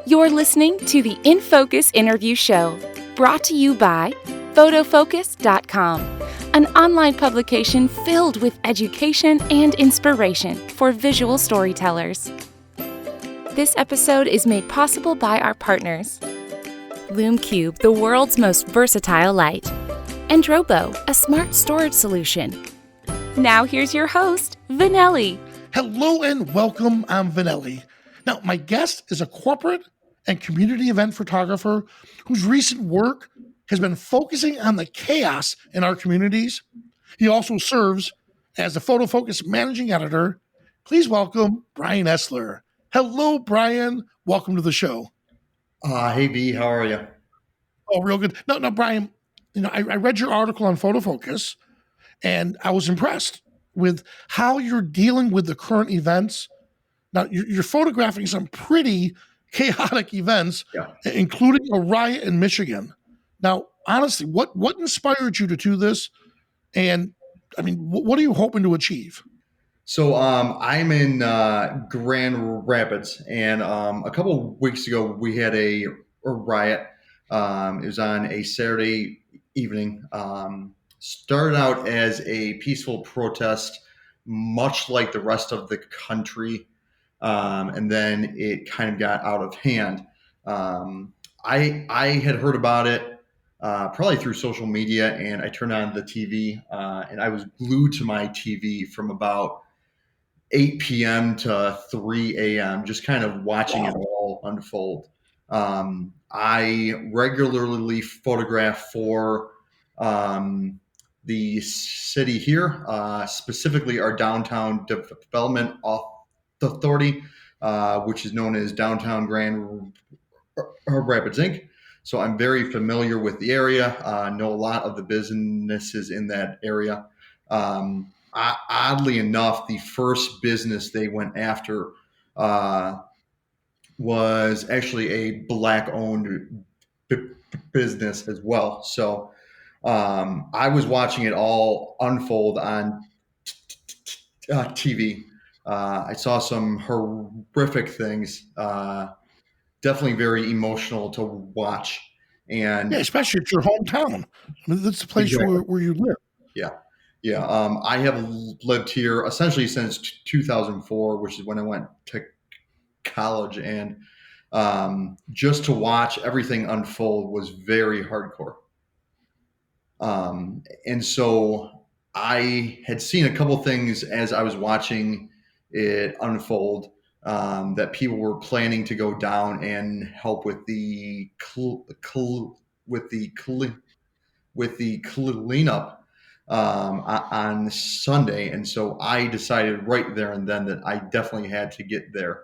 You're listening to the InFocus Interview Show, brought to you by Photofocus.com, an online publication filled with education and inspiration for visual storytellers. This episode is made possible by our partners, Lume Cube, the world's most versatile light, and Drobo, a smart storage solution. Now here's your host, Vanelli. Hello and welcome. I'm Vanelli. Now, my guest is a corporate and community event photographer whose recent work has been focusing on the chaos in our communities. He also serves as the Photofocus managing editor. Please welcome Bryan Esler. Hello, Bryan. Welcome to the show. Hey, V. How are you? Oh, real good. No, Bryan, I read your article on Photofocus, and I was impressed with how you're dealing with the current events. Now, you're photographing some pretty chaotic events, including a riot in Michigan. Now, honestly, what inspired you to do this? And, what are you hoping to achieve? So I'm in Grand Rapids, and a couple of weeks ago, we had a riot. It was on a Saturday evening. Started out as a peaceful protest, much like the rest of the country. And then it kind of got out of hand. I had heard about it probably through social media, and I turned on the TV, and I was glued to my TV from about 8 p.m. to 3 a.m., just kind of watching it all unfold. I regularly photograph for the city here, specifically our downtown development authority, which is known as Downtown Grand Rapids, Inc. So I'm very familiar with the area, know a lot of the businesses in that area. Oddly enough, the first business they went after was actually a Black-owned business as well. So I was watching it all unfold on TV. I saw some horrific things, definitely very emotional to watch. And yeah, especially at your hometown. That's the place where you live. Yeah. I have lived here essentially since 2004, which is when I went to college. And just to watch everything unfold was very hardcore. And so I had seen a couple things as I was watching it unfold, that people were planning to go down and help with the cleanup on Sunday. And so I decided right there and then that I definitely had to get there,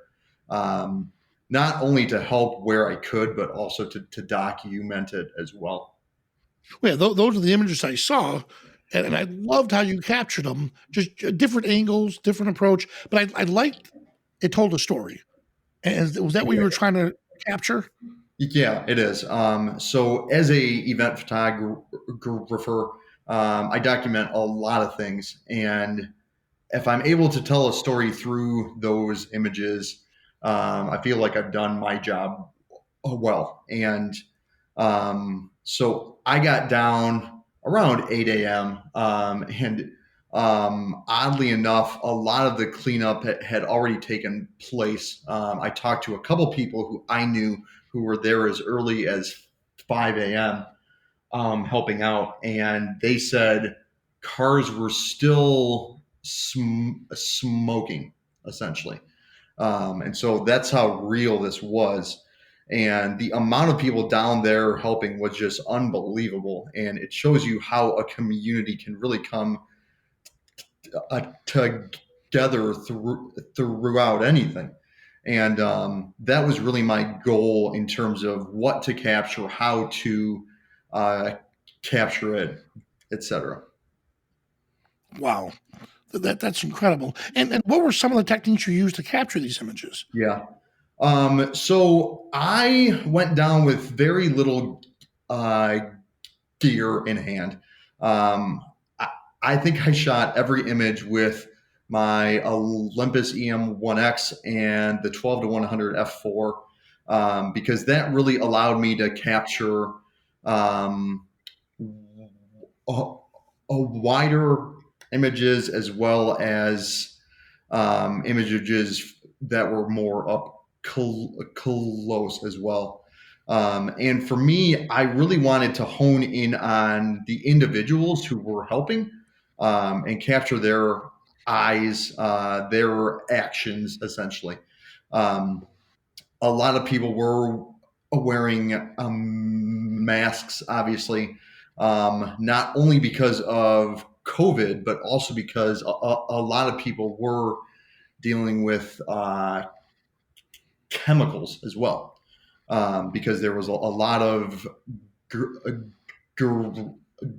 not only to help where I could, but also to document it as well. Well, yeah, those are the images I saw. And I loved how you captured them, just different angles, different approach. But I liked it told a story. And was that what you were trying to capture? Yeah, it is. So as a event photographer, I document a lot of things. And if I'm able to tell a story through those images, I feel like I've done my job well. And so I got down around 8 a.m. And oddly enough, a lot of the cleanup had already taken place. I talked to a couple people who I knew who were there as early as 5 a.m. Helping out, and they said cars were still smoking, essentially. And so that's how real this was. And the amount of people down there helping was just unbelievable. And it shows you how a community can really come together throughout anything. And that was really my goal in terms of what to capture, how to capture it, etc. Wow. That's incredible. And what were some of the techniques you used to capture these images? Yeah. So I went down with very little gear in hand. I think I shot every image with my Olympus EM1X and the 12-100 f4. because that really allowed me to capture um, a, a wider images, as well as images that were more up close as well. And for me, I really wanted to hone in on the individuals who were helping, and capture their eyes, their actions, essentially. Um, a lot of people were wearing masks, obviously, not only because of COVID, but also because a lot of people were dealing with chemicals as well, because there was a lot of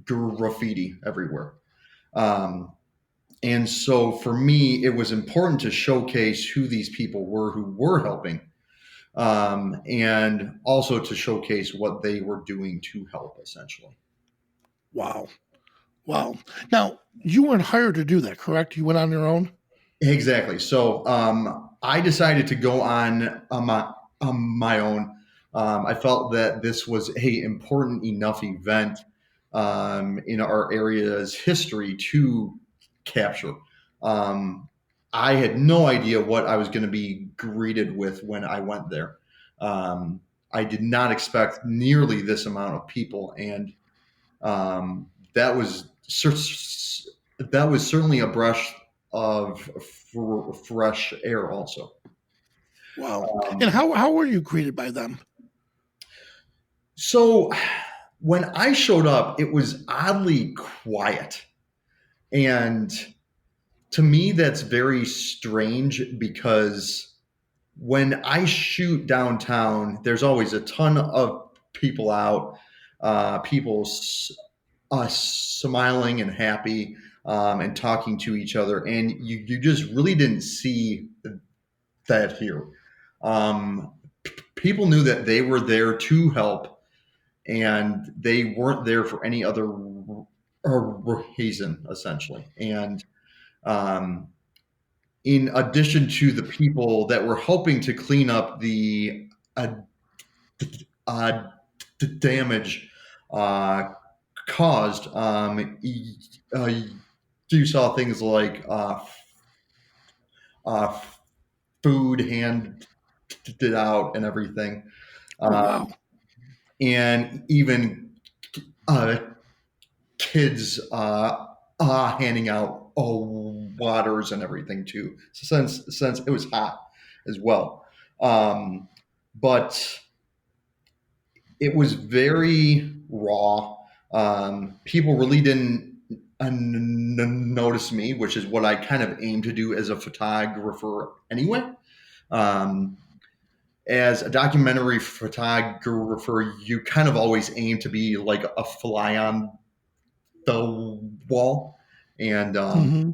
graffiti everywhere. Um, and so for me, it was important to showcase who these people were who were helping, and also to showcase what they were doing to help, essentially. Wow. Wow. Now, you weren't hired to do that, correct? You went on your own? Exactly. So I decided to go on my own. I felt that this was a important enough event in our area's history to capture. Um, I had no idea what I was going to be greeted with when I went there. Um, I did not expect nearly this amount of people, and um, that was that was certainly a breath of fresh air, also. Wow. And Um, how were you greeted by them? so when I showed up, it was oddly quiet, and to me, that's very strange because when I shoot downtown, there's always a ton of people out, people smiling and happy, and talking to each other. And you just really didn't see that here. People knew that they were there to help, and they weren't there for any other reason, essentially. And um, in addition to the people that were helping to clean up the uh, uh, damage uh, caused, you saw things like uh, food handed out and everything, Oh, uh, wow. and even uh, kids handing out waters and everything too, since it was hot as well. But it was very raw. People really didn't notice me, which is what I kind of aim to do as a photographer anyway. Um, as a documentary photographer, you kind of always aim to be like a fly on the wall. And Hmm.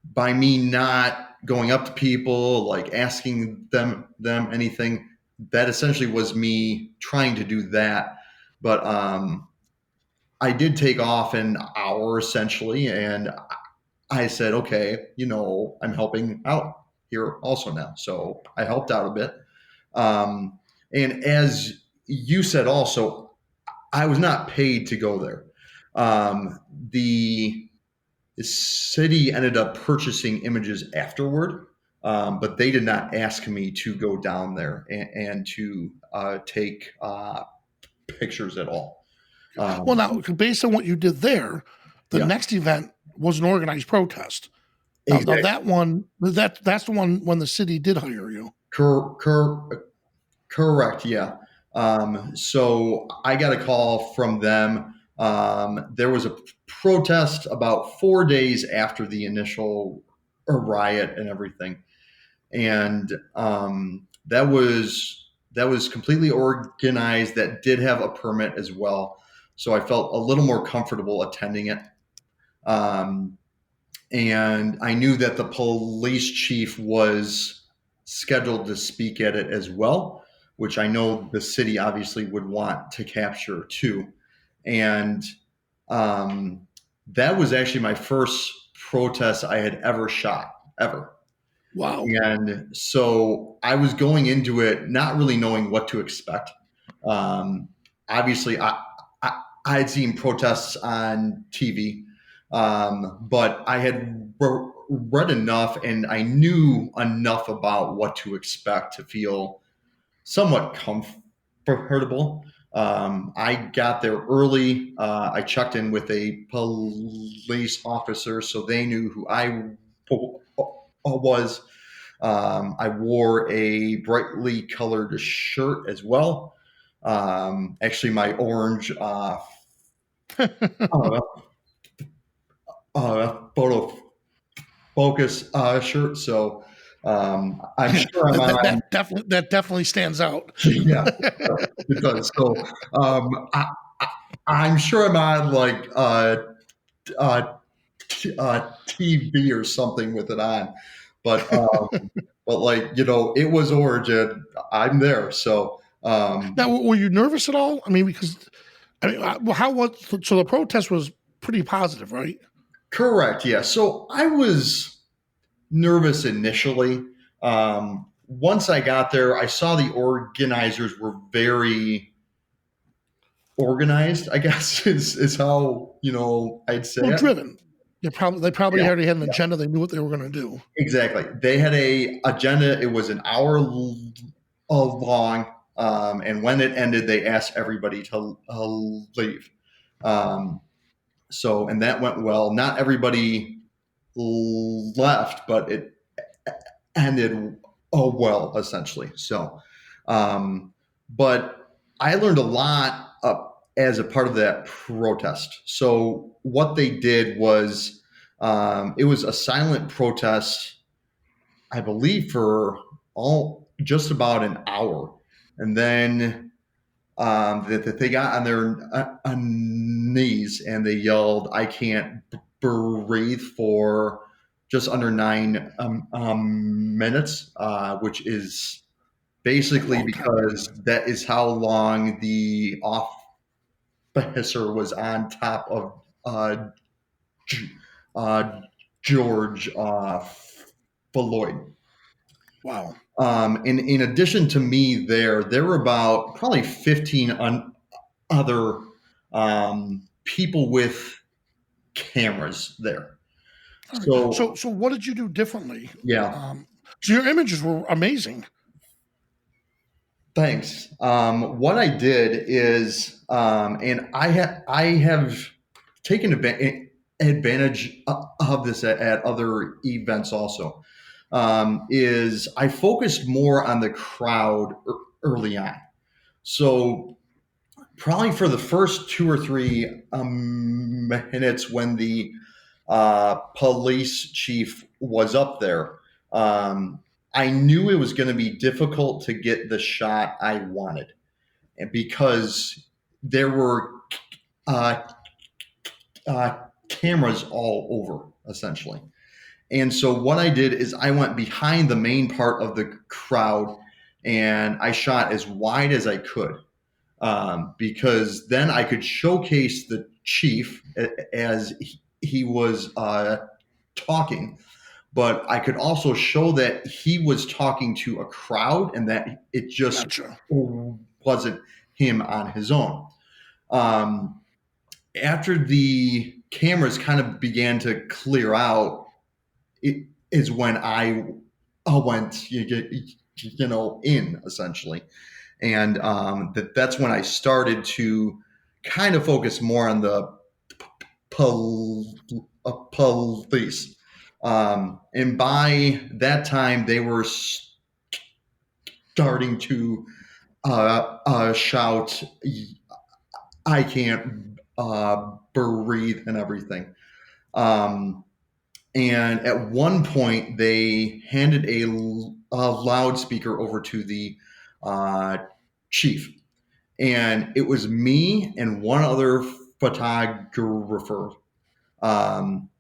by me not going up to people, like asking them anything, that essentially was me trying to do that. But I did take off an hour essentially, and I said, okay, I'm helping out here also now. So I helped out a bit. Um, and as you said, also, I was not paid to go there. Um, the, the city ended up purchasing images afterward, but they did not ask me to go down there and to take pictures at all. Well, Um, now, based on what you did there, the yeah, next event was an organized protest. Now exactly. that one, that's the one when the city did hire you. Cor- cor- Correct. Yeah. So I got a call from them. There was a protest about 4 days after the initial riot and everything, and that was completely organized. That did have a permit as well, so I felt a little more comfortable attending it. Um, and I knew that the police chief was scheduled to speak at it as well, which I know the city obviously would want to capture too. And that was actually my first protest I had ever shot, ever. Wow. And so I was going into it not really knowing what to expect. Obviously, I had seen protests on TV, but I had read enough and I knew enough about what to expect to feel somewhat comfortable. I got there early. I checked in with a police officer, so they knew who I was. I wore a brightly colored shirt as well. Actually, my orange photo focus shirt. So I'm sure I'm on. That definitely stands out. Yeah, it does. So I'm sure I'm on like uh, TV or something with it on, but like it was Origin. I'm there. So Now, were you nervous at all? I mean, because how was so the protest was pretty positive, right? correct. Yeah. So I was nervous initially. Once I got there, I saw the organizers were very organized, I guess is how I'd say it. Driven. They probably Yeah, already had an yeah. agenda. They knew what they were going to do. Exactly. They had a agenda. It was an hour long, and when it ended, they asked everybody to leave. So, and that went well. Not everybody left, but it ended well, essentially. So, but I learned a lot as a part of that protest. So what they did was it was a silent protest, I believe, for just about an hour, and then that they got on their knees and they yelled, "I can't breathe," for just under 9 minutes, which is basically because that is how long the officer was on top of George Floyd. Wow. In addition to me, there were about probably 15 other people with cameras there. So what did you do differently? Yeah. So your images were amazing. Thanks. What I did is, and I have taken advantage of this at other events also, is I focused more on the crowd early on. So probably for the first 2 or 3 minutes when the police chief was up there, I knew it was going to be difficult to get the shot I wanted, and because there were cameras all over, essentially. And so what I did is I went behind the main part of the crowd and I shot as wide as I could, because then I could showcase the chief as he was talking, but I could also show that he was talking to a crowd and that it just wasn't him on his own. After the cameras kind of began to clear out, it is when I went, in, essentially. And that's when I started to kind of focus more on the police. And by that time, they were starting to shout, "I can't breathe," and everything. And at one point, they handed a loudspeaker over to the chief. And it was me and one other photographer, and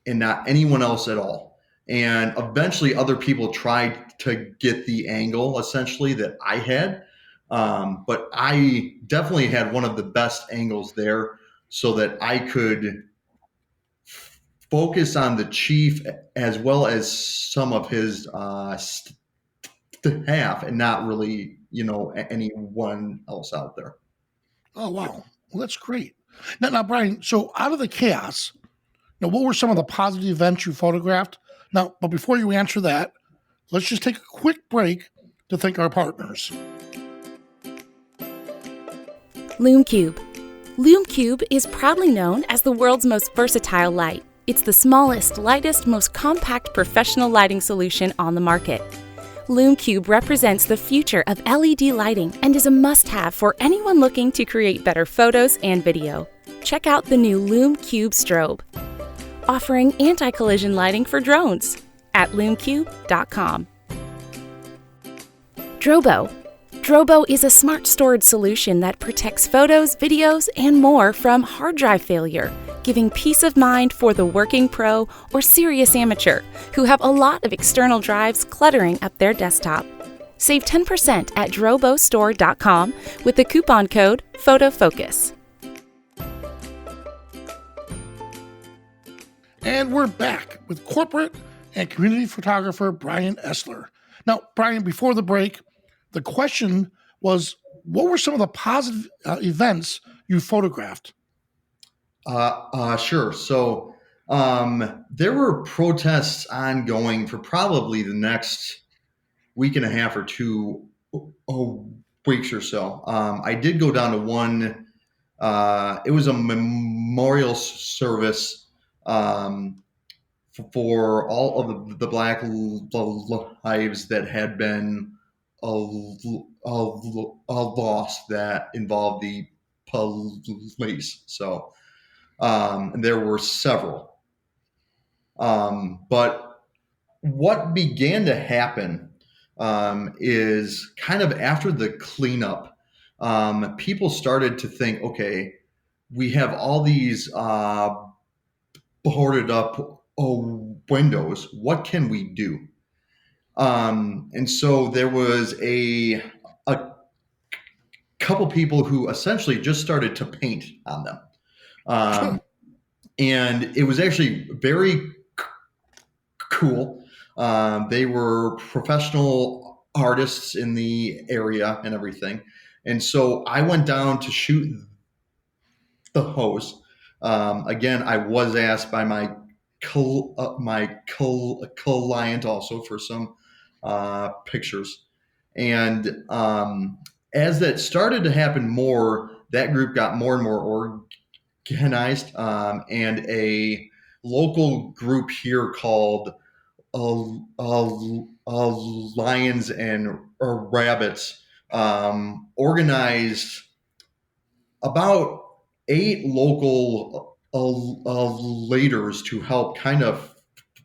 not anyone else at all. And eventually, other people tried to get the angle, essentially, that I had. But I definitely had one of the best angles there so that I could focus on the chief as well as some of his staff, and not really, anyone else out there. Oh, wow. Well, that's great. Now, Bryan, so out of the chaos, what were some of the positive events you photographed? Now, but before you answer that, let's just take a quick break to thank our partners. Lume Cube. Lume Cube is proudly known as the world's most versatile light. It's the smallest, lightest, most compact professional lighting solution on the market. Lume Cube represents the future of LED lighting and is a must-have for anyone looking to create better photos and video. Check out the new Lume Cube strobe, offering anti-collision lighting for drones at lumecube.com. Drobo. Drobo is a smart storage solution that protects photos, videos, and more from hard drive failure, giving peace of mind for the working pro or serious amateur who have a lot of external drives cluttering up their desktop. Save 10% at drobostore.com with the coupon code Photofocus. And we're back with corporate and community photographer Bryan Esler. Now, Bryan, before the break, the question was, what were some of the positive events you photographed? Sure. So there were protests ongoing for probably the next week and a half or 2 weeks or so. I did go down to one. It was a memorial service for all of the Black lives that had been lost that involved the police. So, and there were several. But what began to happen is kind of after the cleanup, people started to think, okay, we have all these boarded up windows. What can we do? And so there was a couple people who essentially just started to paint on them. And it was actually very cool. They were professional artists in the area and everything. And so I went down to shoot the hose. Again, I was asked by my client also for some pictures. And as that started to happen more, that group got more and more organized. And a local group here called Lions and Rabbits organized about 8 local leaders to help kind of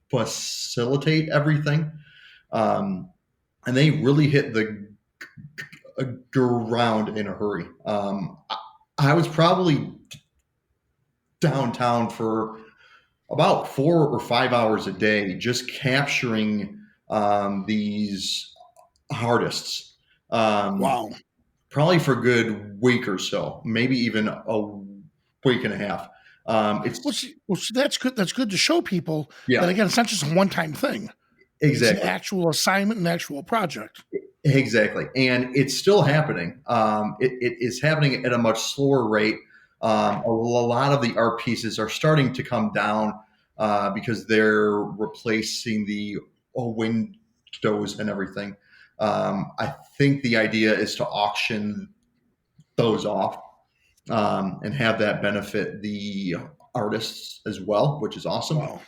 facilitate everything. And they really hit the ground in a hurry. I was probably downtown for about 4 or 5 hours a day, just capturing these artists. Wow. Probably for a good week or so, maybe even a week and a half. See, that's good. That's good to show people that, again, it's not just a one-time thing. Exactly. It's an actual assignment, an actual project. Exactly. And it's still happening. It is happening at a much slower rate. A lot of the art pieces are starting to come down because they're replacing the windows and everything. I think the idea is to auction those off and have that benefit the artists as well, which is awesome. Wow.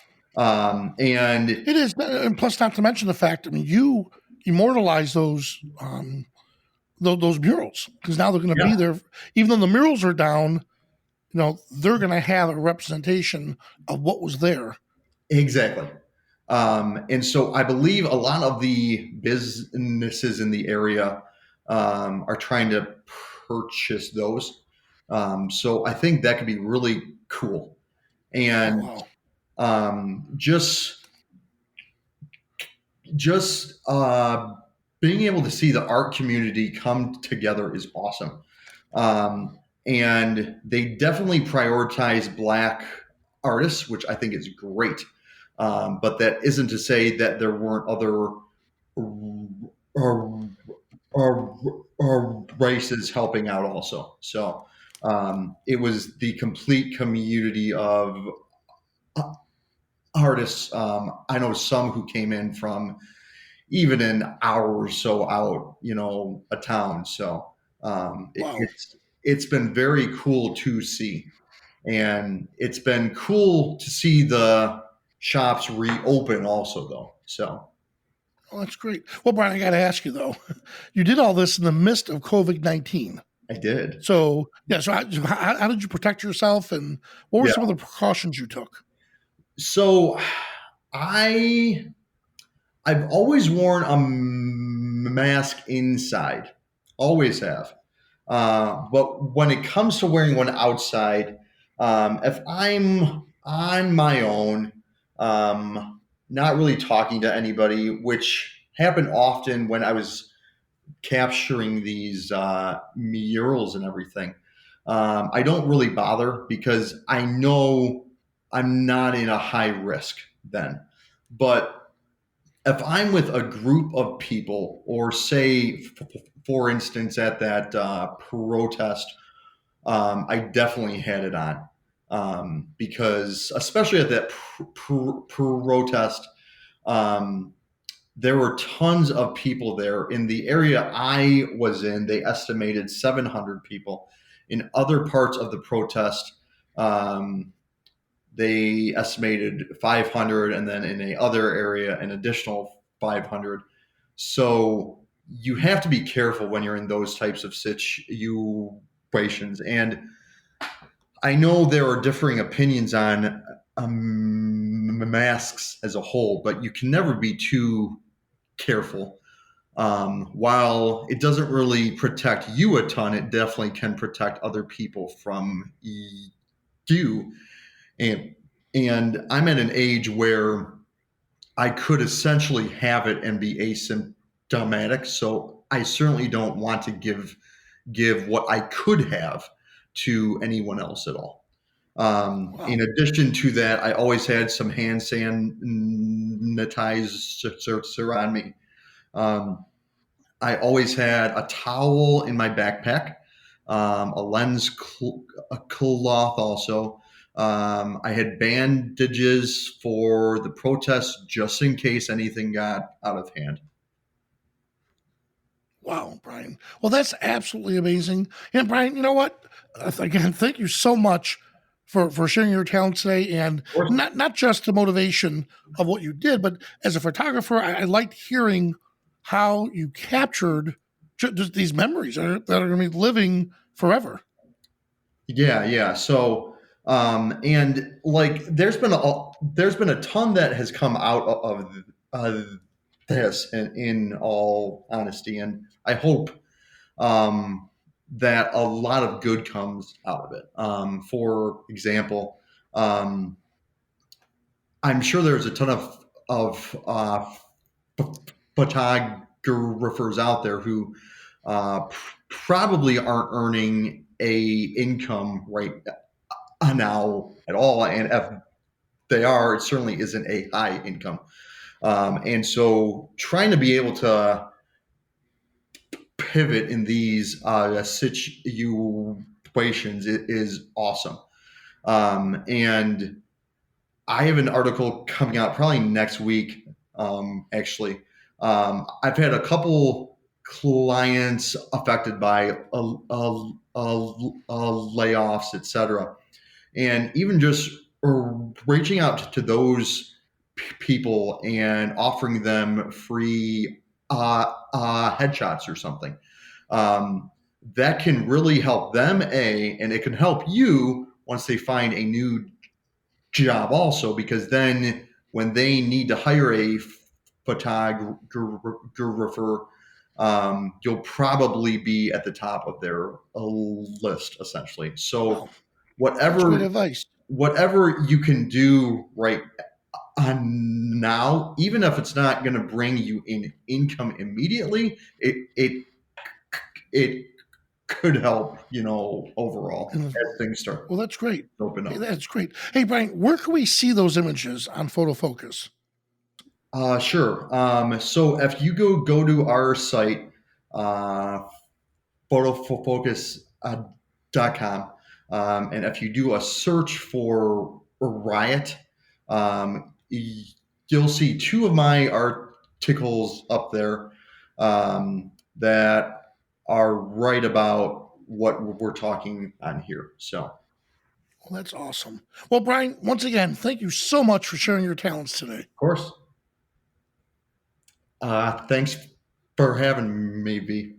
And it is, and plus, not to mention the fact, I mean, you immortalize those murals, because now they're going to be there. Even though the murals are down, they're going to have a representation of what was there. Exactly. And so I believe a lot of the businesses in the area are trying to purchase those. So I think that could be really cool. And just being able to see the art community come together is awesome. And they definitely prioritize Black artists, which I think is great. But that isn't to say that there weren't other races helping out also. So it was the complete community of artists. I know some who came in from even an hour or so out, a town. So Wow. it's been very cool to see. And it's been cool to see the shops reopen also, though. So Oh, that's great. Well, Bryan, I got to ask you though, you did all this in the midst of COVID-19. I did. So yeah, so how did you protect yourself, and what were Yeah. some of the precautions you took? So I've always worn a mask inside, always have. But when it comes to wearing one outside, if I'm on my own, not really talking to anybody, which happened often when I was capturing these murals and everything, I don't really bother because I know I'm not in a high risk then. But if I'm with a group of people, or say, for instance, at that protest, I definitely had it on because, especially at that protest, there were tons of people there. In the area I was in, they estimated 700 people. In other parts of the protest, they estimated 500, and then in a other area, an additional 500. So you have to be careful when you're in those types of situations. And I know there are differing opinions on masks as a whole, but you can never be too careful. While it doesn't really protect you a ton, it definitely can protect other people from you. And I'm at an age where I could essentially have it and be asymptomatic. So I certainly don't want to give what I could have to anyone else at all. Wow. In addition to that, I always had some hand sanitizer on me. I always had a towel in my backpack, a lens a cloth also. I had bandages for the protest just in case anything got out of hand. Wow, Bryan. Well, that's absolutely amazing. And Bryan, you know what? Again, thank you so much for sharing your talents today, and Of course. not just the motivation of what you did, but as a photographer, I liked hearing how you captured just these memories that are going to be living forever. Yeah. So, and like, there's been a ton that has come out of this, in all honesty, and I hope that a lot of good comes out of it. For example, I'm sure there's a ton of photographers out there who probably aren't earning a income right now at all, and if they are, it certainly isn't a high income. And so, trying to be able to pivot in these situations is awesome. And I have an article coming out probably next week. Actually, I've had a couple clients affected by layoffs, etc., and even just reaching out to those people and offering them free headshots or something. That can really help them, and it can help you once they find a new job also, because then when they need to hire a photographer, you'll probably be at the top of their list, essentially. So Wow, that's great whatever advice. whatever you can do right now, even if it's not going to bring you in income immediately, it could help, overall Mhm. as things start Well, that's great. to open Hey, up. that's great. Hey, Bryan, where can we see those images on Photofocus? Sure. So if you go to our site, photofocus.com, and if you do a search for Riot, you'll see two of my articles up there that are right about what we're talking on here. So, of Well, that's awesome. Well, Bryan, once again, thank you so much for sharing your talents today. course, thanks for having me, V.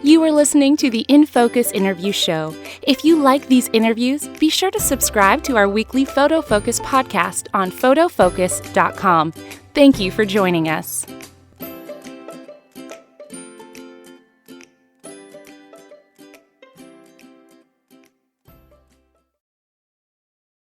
You are listening to the InFocus Interview Show. If you like these interviews, be sure to subscribe to our weekly Photofocus podcast on photofocus.com. Thank you for joining us.